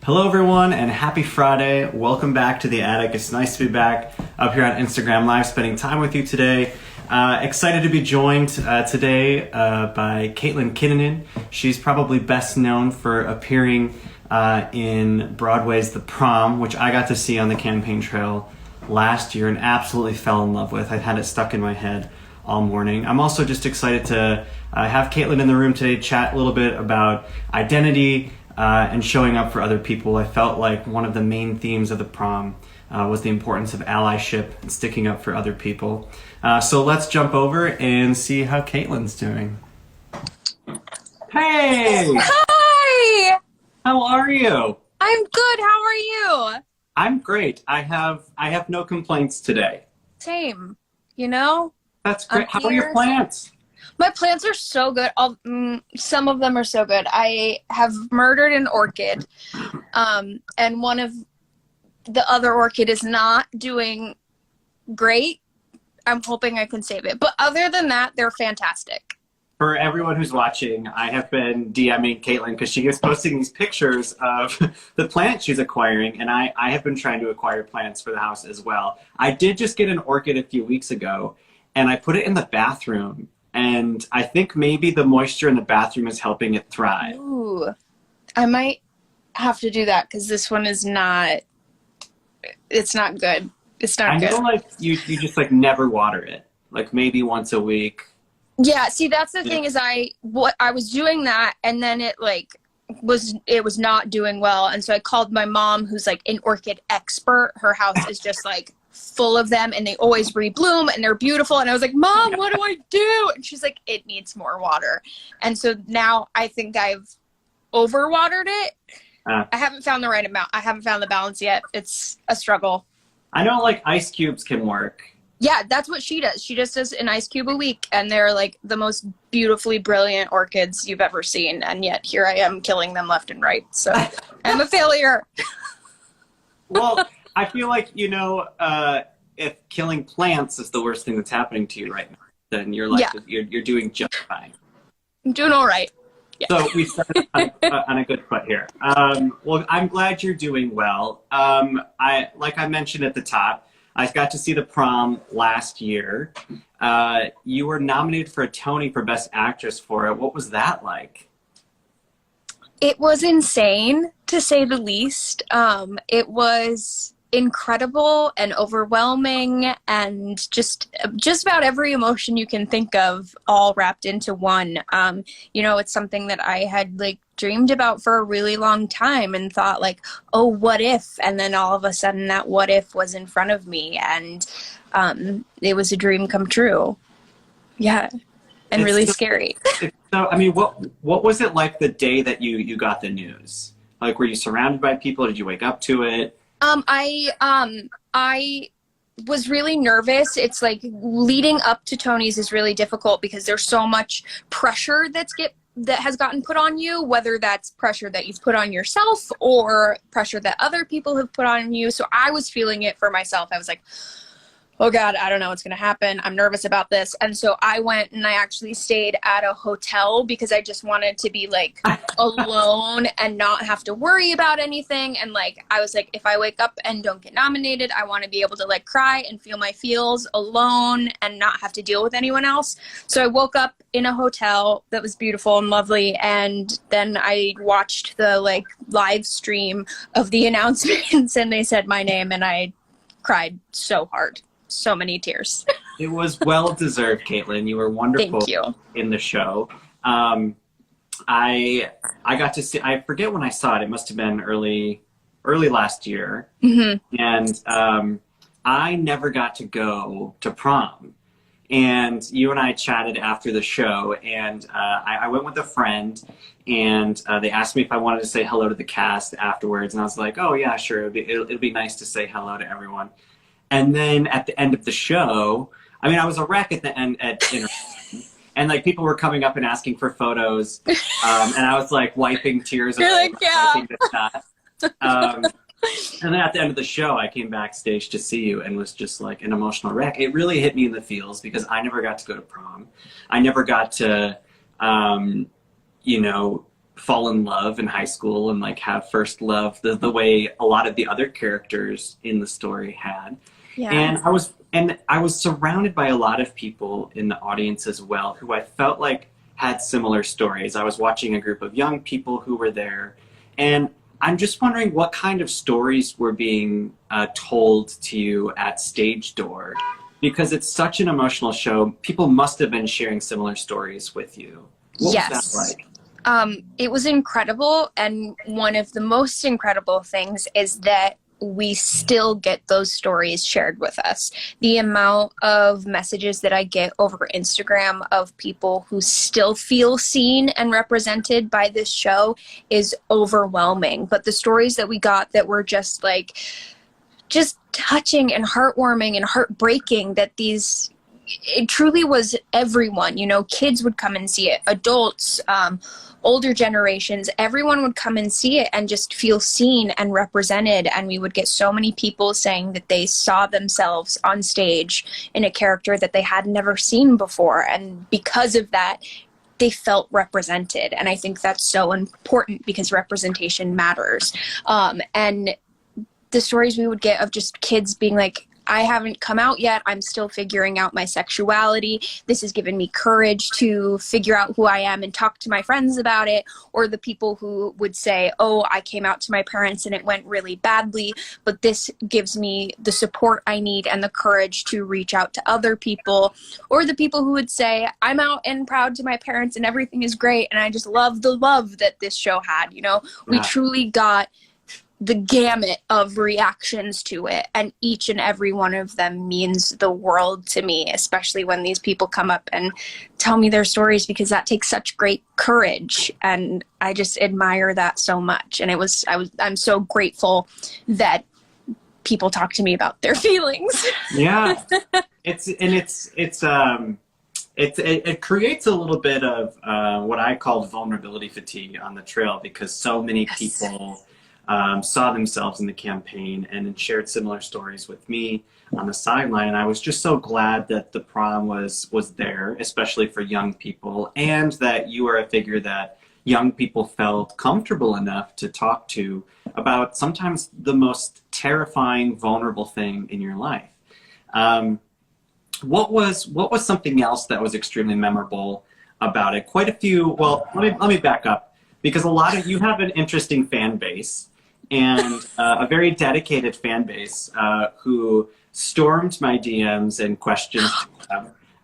Hello everyone and happy Friday. Welcome back to the attic. It's nice to be back up here on Instagram Live spending time with you today. Excited to be joined today by Caitlin Kinnunen. She's probably best known for appearing in Broadway's The Prom, which I got to see on the campaign trail last year and absolutely fell in love with. I've had it stuck in my head all morning. I'm also just excited to have Caitlin in the room today, chat a little bit about identity, and showing up for other people. I felt like one of the main themes of the prom was the importance of allyship and sticking up for other people. So let's jump over and see how Caitlin's doing. Hey! Hi! How are you? I'm good. How are you? I'm great. I have no complaints today. Same. You know? That's great. How are your plants? My plants are so good. Some of them are so good. I have murdered an orchid, and one of the other orchid is not doing great. I'm hoping I can save it. But other than that, they're fantastic. For everyone who's watching, I have been DMing Caitlin because she is posting these pictures of the plants she's acquiring, and I have been trying to acquire plants for the house as well. I did just get an orchid a few weeks ago, and I put it in the bathroom. And I think maybe the moisture in the bathroom is helping it thrive. Ooh, I might have to do that because this one is not, it's not good. It's not good. I know like you just like never water it, like maybe once a week. Yeah, see that's the thing is I was doing that and then it was not doing well. And so I called my mom who's like an orchid expert. Her house is just like full of them and they always rebloom and they're beautiful, and I was like, Mom, what do I do? And she's like, it needs more water. And so now I think I've overwatered it. I haven't found the right amount. I haven't found the balance yet. It's a struggle. I know like ice cubes can work. Yeah, that's what she does. She just does an ice cube a week, and they're like the most beautifully brilliant orchids you've ever seen, and yet here I am killing them left and right. So I'm a failure. Well, I feel like, you know, if killing plants is the worst thing that's happening to you right now, then you're like, you're doing just fine. I'm doing all right. Yeah. So we started on a good foot here. Well, I'm glad you're doing well. Like I mentioned at the top, I got to see The Prom last year. You were nominated for a Tony for Best Actress for it. What was that like? It was insane, to say the least. It was incredible and overwhelming and just about every emotion you can think of all wrapped into one. You know, it's something that I had like dreamed about for a really long time and thought like, oh, what if? And then all of a sudden that what if was in front of me, and it was a dream come true. Yeah. And it's really scary. So, I mean, what was it like the day that you got the news? Like, were you surrounded by people? Did you wake up to it? I was really nervous. It's like leading up to Tony's is really difficult because there's so much pressure that has gotten put on you, whether that's pressure that you've put on yourself or pressure that other people have put on you. So I was feeling it for myself. I was like, oh God, I don't know what's going to happen. I'm nervous about this. And so I went and I actually stayed at a hotel because I just wanted to be like alone and not have to worry about anything. And like, I was like, if I wake up and don't get nominated, I want to be able to like cry and feel my feels alone and not have to deal with anyone else. So I woke up in a hotel that was beautiful and lovely. And then I watched the like live stream of the announcements and they said my name and I cried so hard. So many tears. It was well deserved, Caitlin. You were wonderful. Thank you. In the show. I got to see. I forget when I saw it. It must have been early last year. Mm-hmm. And I never got to go to prom. And you and I chatted after the show, and I went with a friend, and they asked me if I wanted to say hello to the cast afterwards, and I was like, oh yeah, sure. It'll be nice to say hello to everyone. And then at the end of the show, I mean, I was a wreck at the end and like people were coming up and asking for photos, and I was like wiping tears. You're like, yeah. And then at the end of the show, I came backstage to see you and was just like an emotional wreck. It really hit me in the feels because I never got to go to prom. I never got to, you know, fall in love in high school and like have first love the way a lot of the other characters in the story had. Yeah. And I was surrounded by a lot of people in the audience as well who I felt like had similar stories. I was watching a group of young people who were there, and I'm just wondering what kind of stories were being told to you at Stage Door, because it's such an emotional show. People must have been sharing similar stories with you. What was that like? It was incredible, and one of the most incredible things is that we still get those stories shared with us. The amount of messages that I get over Instagram of people who still feel seen and represented by this show is overwhelming. But the stories that we got that were just touching and heartwarming and heartbreaking, that it truly was everyone, kids would come and see it, adults, older generations, everyone would come and see it and just feel seen and represented. And we would get so many people saying that they saw themselves on stage in a character that they had never seen before. And because of that, they felt represented. And I think that's so important, because representation matters. And the stories we would get of just kids being like, I haven't come out yet. I'm still figuring out my sexuality. This has given me courage to figure out who I am and talk to my friends about it. Or the people who would say, oh, I came out to my parents and it went really badly, but this gives me the support I need and the courage to reach out to other people. Or the people who would say, I'm out and proud to my parents and everything is great. And I just love the love that this show had. We truly got the gamut of reactions to it, and each and every one of them means the world to me, especially when these people come up and tell me their stories, because that takes such great courage, and I just admire that so much. And I'm so grateful that people talk to me about their feelings. Yeah. It creates a little bit of what I call vulnerability fatigue on the trail, because so many people saw themselves in the campaign and shared similar stories with me on the sideline. And I was just so glad that the prom was there, especially for young people, and that you are a figure that young people felt comfortable enough to talk to about sometimes the most terrifying, vulnerable thing in your life. What was something else that was extremely memorable about it? Quite a few. Well, let me back up, because you have an interesting fan base, and a very dedicated fan base who stormed my DMs and questions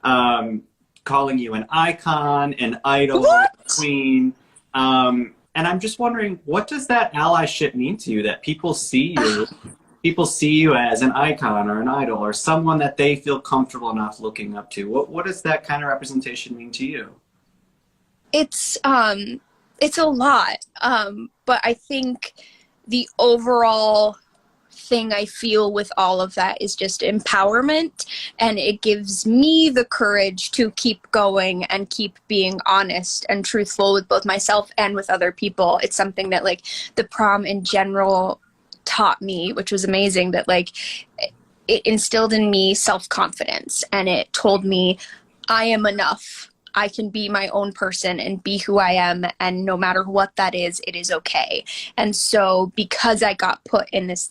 them, calling you an icon, an idol, queen. And I'm just wondering, what does that allyship mean to you? That people see you as an icon or an idol or someone that they feel comfortable enough looking up to. What does that kind of representation mean to you? It's a lot, but I think the overall thing I feel with all of that is just empowerment, and it gives me the courage to keep going and keep being honest and truthful with both myself and with other people. It's something that the prom in general taught me, which was amazing, that it instilled in me self-confidence, and it told me I am enough. I can be my own person and be who I am, and no matter what that is, it is okay. And so because I got put in this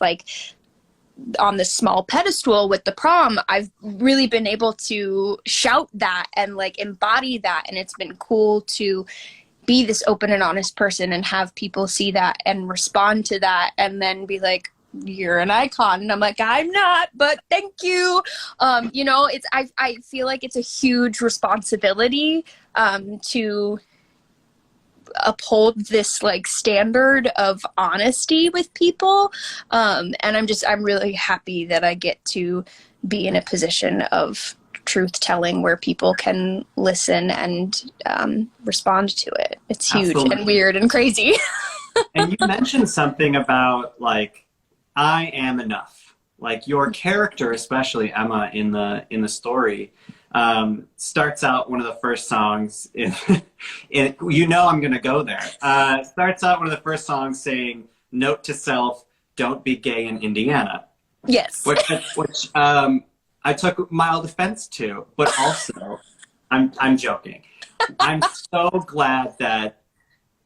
on this small pedestal with the prom, I've really been able to shout that and embody that, and it's been cool to be this open and honest person and have people see that and respond to that and then be like, you're an icon. And I'm like, I'm not, but thank you. I feel like it's a huge responsibility to uphold this standard of honesty with people. And I'm really happy that I get to be in a position of truth telling where people can listen and respond to it. It's huge. Absolutely. And weird and crazy. And you mentioned something about I am enough. Your character, especially Emma in the story, starts out one of the first songs I'm gonna go there. Starts out one of the first songs saying, "Note to self, don't be gay in Indiana." Yes. Which I took mild offense to, but also I'm joking. I'm so glad that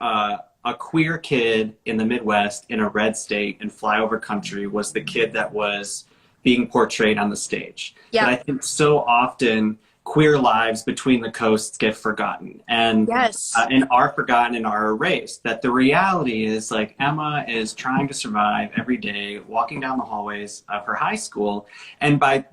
a queer kid in the Midwest in a red state in flyover country was the kid that was being portrayed on the stage. Yeah. But I think so often queer lives between the coasts get forgotten and Yes. And are forgotten and are erased. That the reality is, like, Emma is trying to survive every day, walking down the hallways of her high school, and by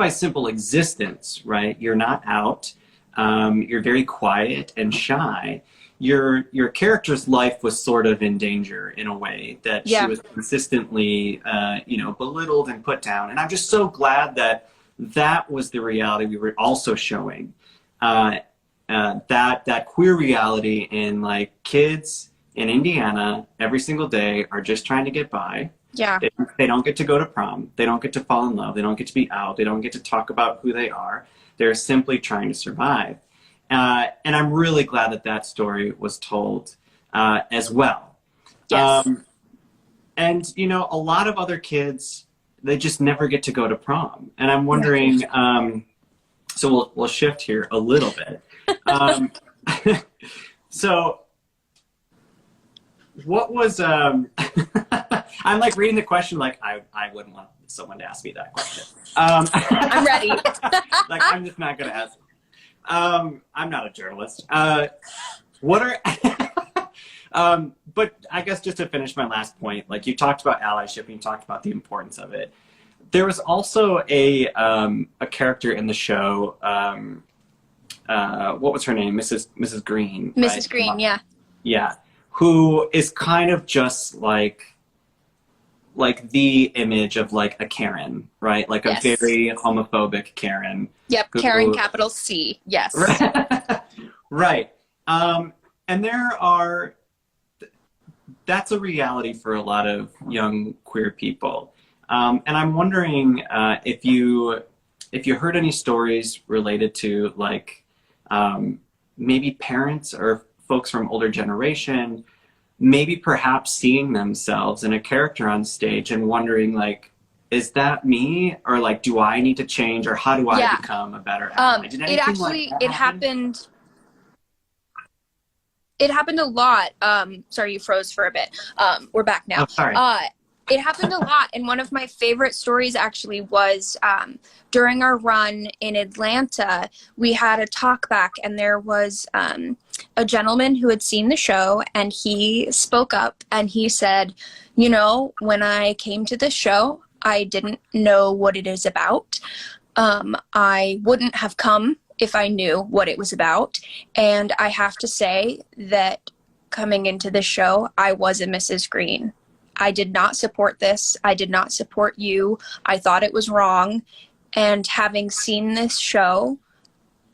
simple existence, right? You're not out. You're very quiet and shy. Your character's life was sort of in danger in a way that she was consistently, belittled and put down. And I'm just so glad that was the reality we were also showing. That queer reality in, like, kids in Indiana every single day are just trying to get by. Yeah. They don't get to go to prom. They don't get to fall in love. They don't get to be out. They don't get to talk about who they are. They're simply trying to survive. And I'm really glad that story was told as well. Yes. And, a lot of other kids, they just never get to go to prom. And I'm wondering, so we'll shift here a little bit. So what was, I'm like reading the question, like I wouldn't want someone to ask me that question. I'm ready. Like, I'm just not going to ask. I'm not a journalist. What are, but I guess just to finish my last point, like, you talked about allyship and you talked about the importance of it. There was also a character in the show, what was her name? Mrs. Green. Mrs. Right? Green, yeah. Yeah. Who is kind of just like the image of, like, a Karen, right? Like a very homophobic Karen. Yep, Karen, capital C, yes. Right. And that's a reality for a lot of young queer people. And I'm wondering if you heard any stories related to, like, maybe parents or folks from older generation, maybe perhaps seeing themselves in a character on stage and wondering, like, is that me? Or, like, do I need to change? Or how do I become a better ally? It happened. It happened a lot. Sorry, you froze for a bit. We're back now. Oh, sorry. It happened a lot. And one of my favorite stories actually was during our run in Atlanta, we had a talk back, and there was a gentleman who had seen the show, and he spoke up and he said, when I came to this show, I didn't know what it is about. I wouldn't have come if I knew what it was about. And I have to say that coming into this show, I was a Mrs. Green. I did not support this. I did not support you. I thought it was wrong. And having seen this show,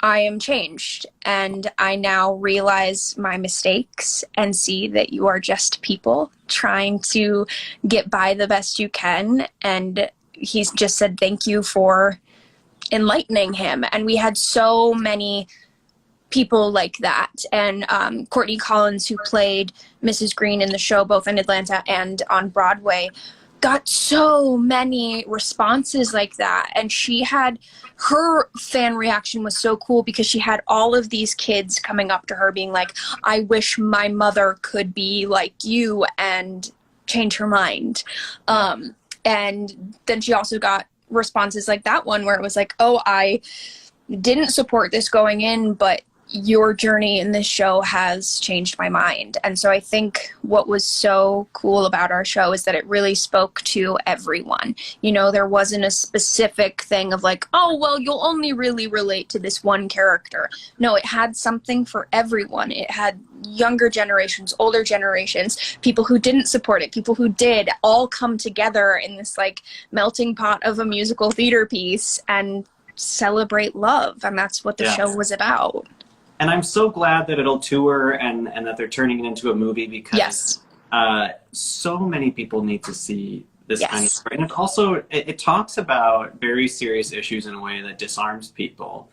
I am changed. And I now realize my mistakes and see that you are just people trying to get by the best you can. And he's just said thank you for enlightening him. And we had so many people like that. And Courtney Collins, who played Mrs. Green in the show, both in Atlanta and on Broadway, got so many responses like that. And her fan reaction was so cool because she had all of these kids coming up to her being like, I wish my mother could be like you, and change her mind. And then she also got responses like that one where it was like, oh, I didn't support this going in, but your journey in this show has changed my mind. And so I think what was so cool about our show is that it really spoke to everyone. There wasn't a specific thing of like, oh, well, you'll only really relate to this one character. No, it had something for everyone. It had younger generations, older generations, people who didn't support it, people who did, all come together in this, like, melting pot of a musical theater piece and celebrate love. And that's what the show was about. And I'm so glad that it'll tour and that they're turning it into a movie, because so many people need to see this kind of story. And it also, it talks about very serious issues in a way that disarms people.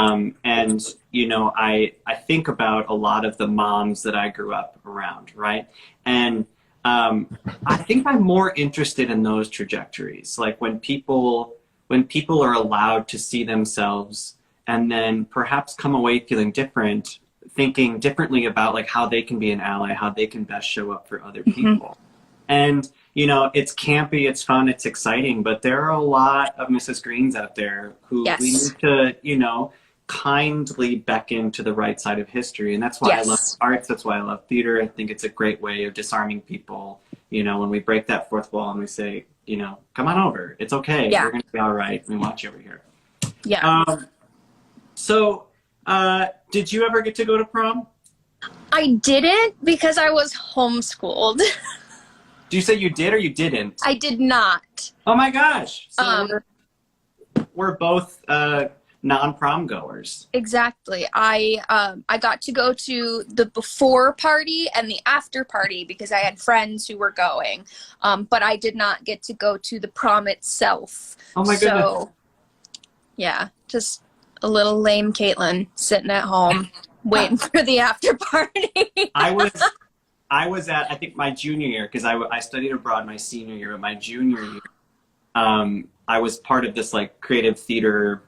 And, I think about a lot of the moms that I grew up around, right? And I think I'm more interested in those trajectories. Like when people are allowed to see themselves and then perhaps come away feeling different thinking differently about like how they can be an ally, how they can best show up for other people. And, you know, it's campy, it's fun, it's exciting, but there are a lot of Mrs. Greens out there who we need to, you know, kindly beckon to the right side of history. And that's why I love arts. That's why I love theater. I think it's a great way of disarming people. You know, when we break that fourth wall and we say, you know, come on over. It's okay. You're going to be all right. We want you over here. Yeah. So, did you ever get to go to prom? I didn't because I was homeschooled. Do you say you did or you didn't? I did not. Oh my gosh. So we're both non-prom goers. Exactly. I got to go to the before party and the after party because I had friends who were going. But I did not get to go to the prom itself. Oh my goodness. So, yeah, just a little lame Caitlin sitting at home waiting for the after party. I was at, I think, my junior year, because I studied abroad my senior year, but my junior year, I was part of this like creative theater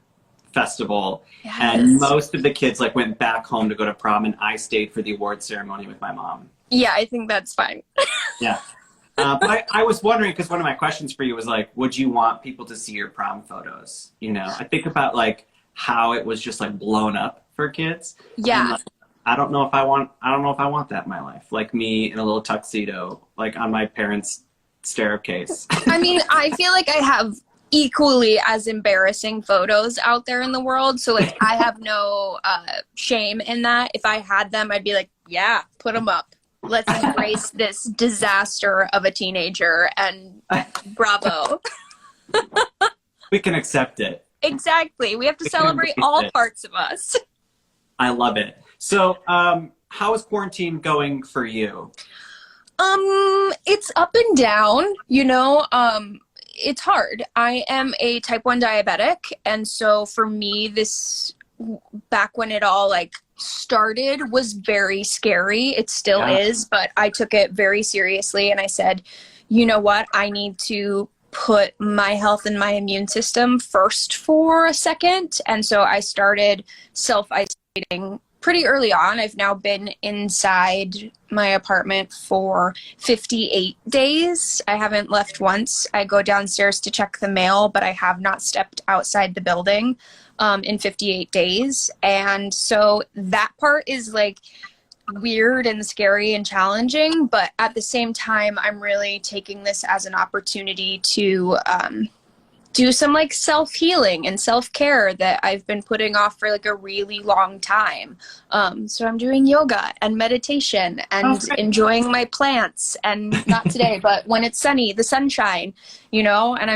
festival, and most of the kids like went back home to go to prom, and I stayed for the award ceremony with my mom. Yeah, I think that's fine. Yeah. But I was wondering, because one of my questions for you was like, would you want people to see your prom photos? You know, I think about like how it was just like blown up for kids. Yeah. And, I don't know if I want that in my life. Like me in a little tuxedo, like on my parents' staircase. I mean, I feel like I have equally as embarrassing photos out there in the world. So like, I have no shame in that. If I had them, I'd be like, yeah, put them up. Let's embrace this disaster of a teenager, and bravo. We can accept it. Exactly. We have to celebrate all parts of us. I love it. So, how is quarantine going for you? It's up and down, you know. It's hard. I am a type 1 diabetic, and so for me, this, back when it all like started, was very scary. It still is, but I took it very seriously, and I said, you know what? I need to put my health and my immune system first for a second. And so I started self-isolating pretty early on. I've now been inside my apartment for 58 days. I haven't left once. I go downstairs to check the mail, but I have not stepped outside the building in 58 days. And so that part is like weird and scary and challenging, but at the same time, I'm really taking this as an opportunity to do some like self-healing and self-care that I've been putting off for like a really long time. So I'm doing yoga and meditation and enjoying my plants, and not today, but when it's sunny, the sunshine, you know, and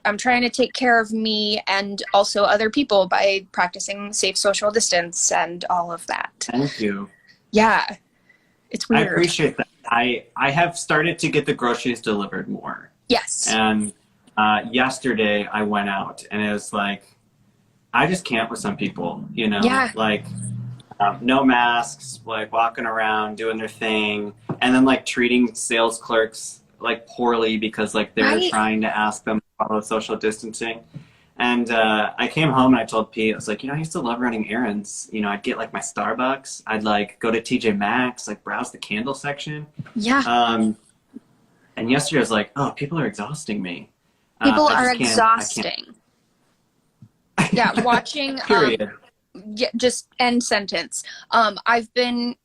I'm trying to take care of me and also other people by practicing safe social distance and all of that. Thank you. Yeah. It's weird. I appreciate that. I have started to get the groceries delivered more. Yes. And yesterday I went out, and it was like, I just can't with some people, you know, like no masks, like walking around doing their thing, and then like treating sales clerks like poorly because like they're trying to ask them to follow social distancing. And I came home and I told Pete, I was like, you know, I used to love running errands. You know, I'd get like my Starbucks. I'd like go to TJ Maxx, like browse the candle section. Yeah. And yesterday I was like, oh, people are exhausting me. People are exhausting. Yeah, watching. Period. Just end sentence. I've been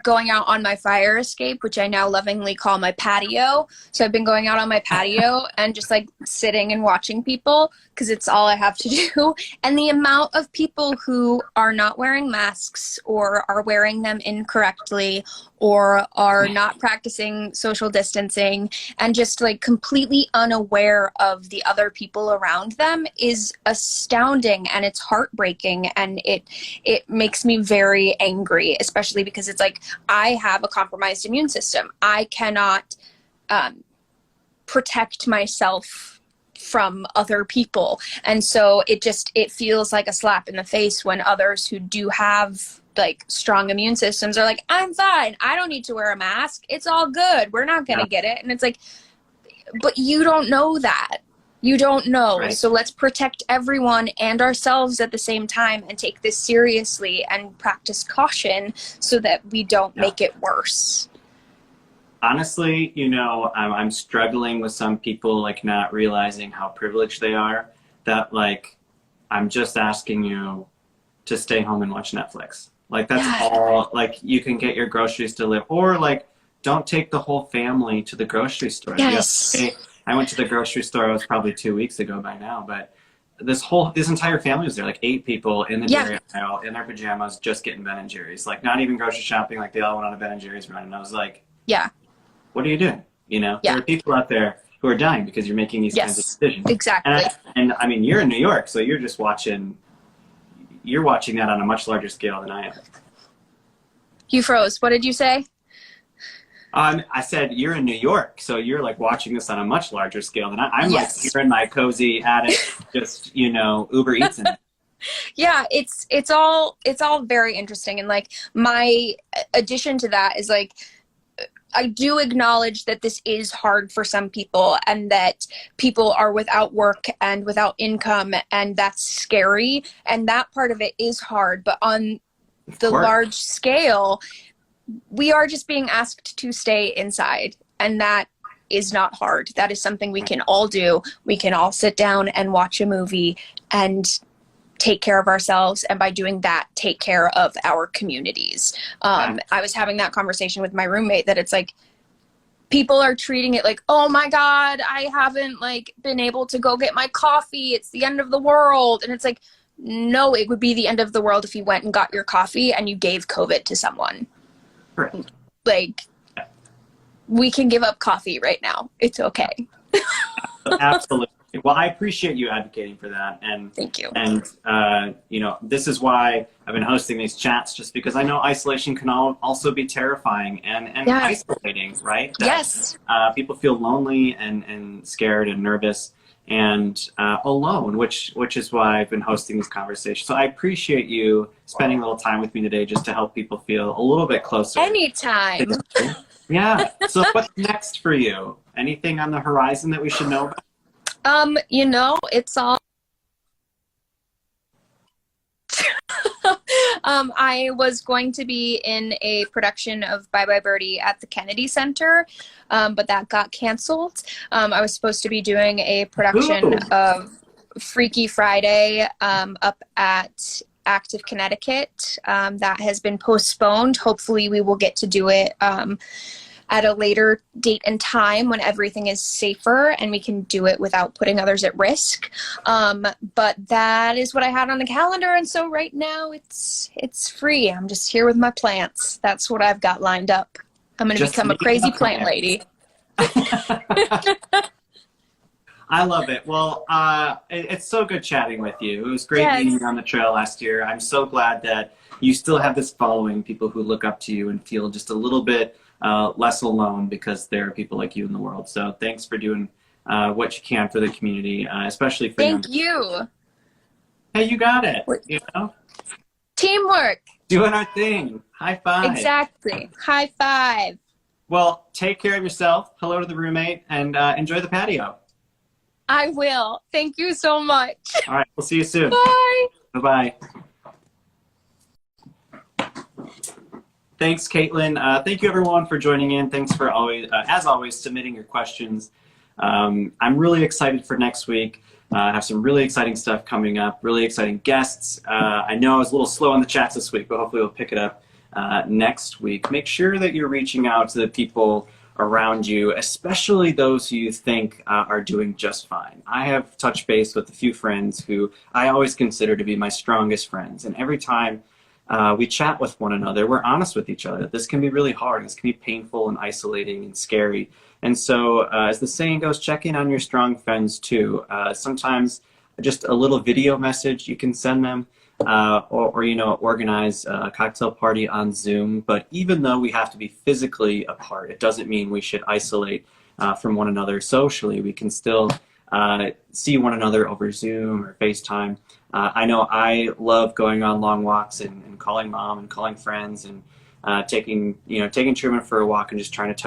going out on my fire escape, which I now lovingly call my patio. So I've been going out on my patio and just like sitting and watching people because it's all I have to do. And the amount of people who are not wearing masks or are wearing them incorrectly or are not practicing social distancing and just like completely unaware of the other people around them is astounding, and it's heartbreaking, and it makes me very angry, especially because it's like I have a compromised immune system. I cannot protect myself from other people, and so it feels like a slap in the face when others who do have like strong immune systems are like, I'm fine, I don't need to wear a mask, it's all good, we're not gonna get it. And it's like, but you don't know that, You don't know. Right. So let's protect everyone and ourselves at the same time and take this seriously and practice caution so that we don't make it worse. Honestly, you know, I'm struggling with some people like not realizing how privileged they are, that like I'm just asking you to stay home and watch Netflix. Like that's all. Like you can get your groceries delivered, or like don't take the whole family to the grocery store. Yes. I went to the grocery store. It was probably 2 weeks ago by now, but this entire family was there, like 8 people in the dairy aisle in their pajamas, just getting Ben and Jerry's. Like not even grocery shopping. Like they all went on a Ben and Jerry's run, and I was like, yeah, what are you doing? You know, there are people out there who are dying because you're making these kinds of decisions. Exactly. And I mean, you're in New York, so you're just watching. You're watching that on a much larger scale than I am. You froze. What did you say? I said you're in New York, so you're like watching this on a much larger scale than I'm like here in my cozy attic, just, you know, Uber Eats. Yeah, it's all very interesting. And like my addition to that is like, I do acknowledge that this is hard for some people and that people are without work and without income, and that's scary. And that part of it is hard. But on the large scale, we are just being asked to stay inside, and that is not hard. That is something we can all do. We can all sit down and watch a movie and take care of ourselves, and by doing that, take care of our communities. I was having that conversation with my roommate that it's like, people are treating it like, oh my God, I haven't like been able to go get my coffee. It's the end of the world. And it's like, no, it would be the end of the world if you went and got your coffee and you gave COVID to someone. Right. Like, we can give up coffee right now. It's okay. Absolutely. Well, I appreciate you advocating for that. And thank you. And, you know, this is why I've been hosting these chats, just because I know isolation can also be terrifying and isolating, right? Yes. People feel lonely and scared and nervous and alone, which is why I've been hosting these conversations. So I appreciate you spending a little time with me today just to help people feel a little bit closer. Anytime. Yeah. So what's next for you? Anything on the horizon that we should know about? You know, it's all I was going to be in a production of Bye Bye Birdie at the Kennedy Center, but that got canceled. I was supposed to be doing a production of Freaky Friday up at Active Connecticut. That has been postponed. Hopefully we will get to do it at a later date and time when everything is safer and we can do it without putting others at risk. But that is what I had on the calendar. And so right now it's free. I'm just here with my plants. That's what I've got lined up. I'm going to become a crazy plant lady. I love it. Well, it's so good chatting with you. It was great meeting you on the trail last year. I'm so glad that you still have this following, people who look up to you and feel just a little bit less alone because there are people like you in the world. So thanks for doing what you can for the community, especially for Thank you. Hey, you got it. You know? Teamwork. Doing our thing. High five. Exactly. High five. Well, take care of yourself. Hello to the roommate, and enjoy the patio. I will. Thank you so much. All right. We'll see you soon. Bye. Bye-bye. Thanks, Caitlin. Thank you, everyone, for joining in. Thanks for always, as always, submitting your questions. I'm really excited for next week. I have some really exciting stuff coming up, really exciting guests. I know I was a little slow on the chats this week, but hopefully we'll pick it up next week. Make sure that you're reaching out to the people around you, especially those who you think are doing just fine. I have touched base with a few friends who I always consider to be my strongest friends, and every time we chat with one another, we're honest with each other. This can be really hard. This can be painful and isolating and scary. And so, as the saying goes, check in on your strong friends too. Sometimes just a little video message you can send them, or you know, organize a cocktail party on Zoom. But even though we have to be physically apart, it doesn't mean we should isolate from one another socially. We can still see one another over Zoom or FaceTime. I know I love going on long walks and calling mom and calling friends and taking Truman for a walk and just trying to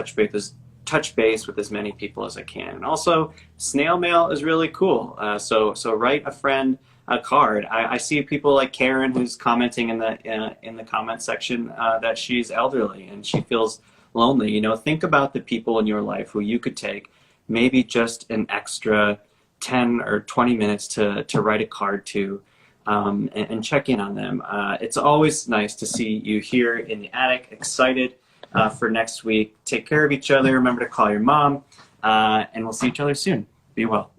touch base with as many people as I can. And also, snail mail is really cool. So write a friend a card. I see people like Karen who's commenting in the comment section that she's elderly and she feels lonely. You know, think about the people in your life who you could take maybe just an extra 10 or 20 minutes to write a card to, and check in on them. It's always nice to see you here in the attic, excited for next week. Take care of each other. Remember to call your mom, and we'll see each other soon. Be well.